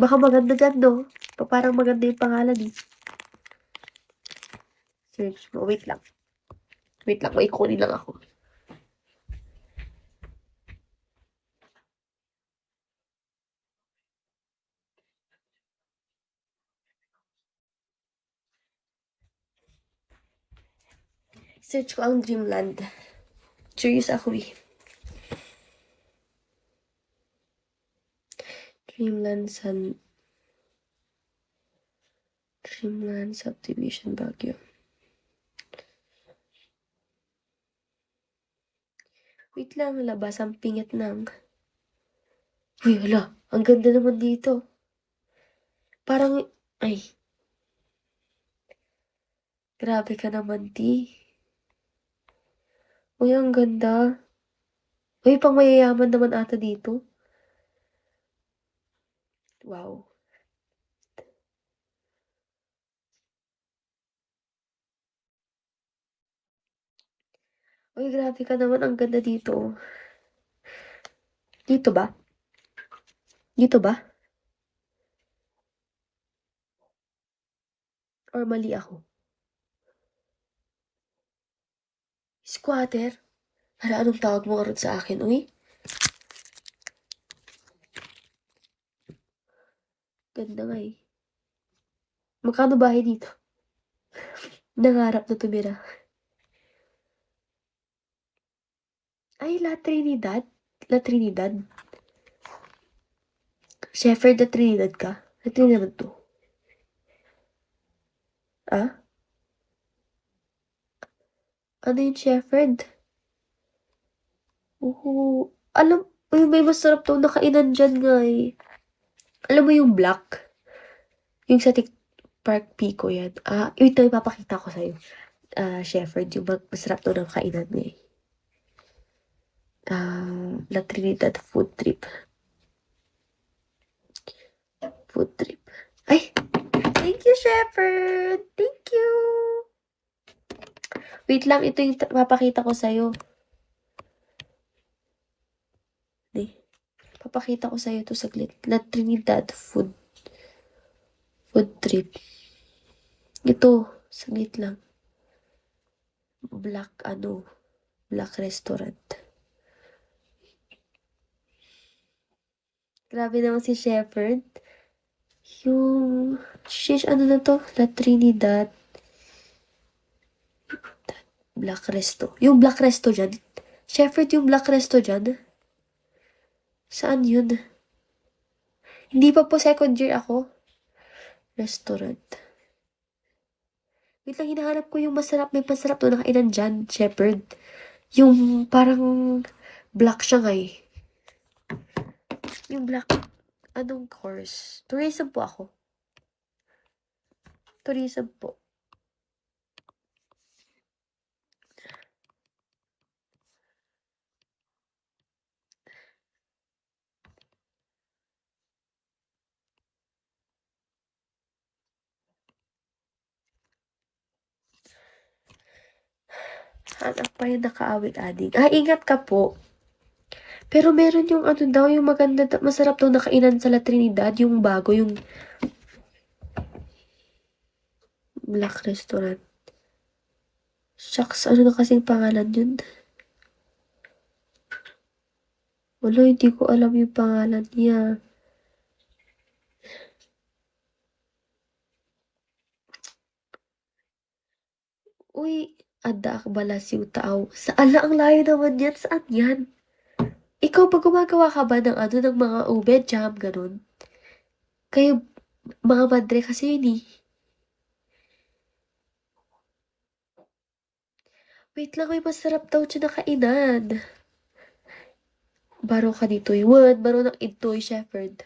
Baka maganda dyan, no? Parang maganda yung pangalan, eh. Search mo. Wait lang. Wait lang. May kunin lang ako. Search ko ang Dreamland. Curious ako, eh. Dreamland Subdivision Baguio. Wait lang, labas ang pingit ng... Uy, hala. Ang ganda naman dito. Parang... Ay. Grabe ka naman, di. Uy, ang ganda. Uy, pang mayayaman naman ata dito. Wow. Uy, grabe ka naman. Ang ganda dito. Dito ba? Dito ba? Or mali ako? Squatter? Hala, anong tawag mo ron sa akin, uy? Ganda nga eh. Magkano bahay dito? Nangarap na tumira. Ay, La Trinidad? La Trinidad? Shepherd La Trinidad ka? La Trinidad to. Ah? Ano yung Shepherd? Alam, uy, may masarap to nakainan dyan nga eh. Alam mo yung black? Yung sa Park Pico yan. Ito ipapakita ko sa'yo. Shepherd, yung masarap to ng kainan nga eh. La Trinidad Food Trip. Food trip. Ay! Thank you, Shepherd! Thank you! Wait lang, ito yung papakita ko sa'yo. Papakita ko sa'yo ito saglit. La Trinidad Food Trip. Ito, saglit lang. Black restaurant. Grabe naman si Shepherd. Yung, ano na to? La Trinidad. Black Resto. Yung Black Resto dyan. Shepherd, yung Black Resto dyan. Saan yun? Hindi pa po second year ako. Restaurant. Wait lang, hinahanap ko yung masarap. May masarap to na kainan dyan, Shepherd. Yung parang black siya nga eh. Yung black, anong course? Tourism po ako. Tourism po. Hanap pa yung nakaawit-ading. Ingat ka po. Pero meron yung ano daw, yung maganda, masarap daw nakainan sa La Trinidad, yung bago, yung Black Restaurant. Shucks, ano na kasing pangalan yun? Wala, hindi ko alam yung pangalan niya. Uy, Adak Balasiw Tao. Saan lang ang layo naman yan? Saan yan? Ikaw ba gumagawa ka ba ng ng mga ube, jam, ganun? Kayo, mga madre kasi yun eh. Wait lang, may masarap daw dyan na kainan. Baro ka dito, Baro ng Itoy, Shepherd.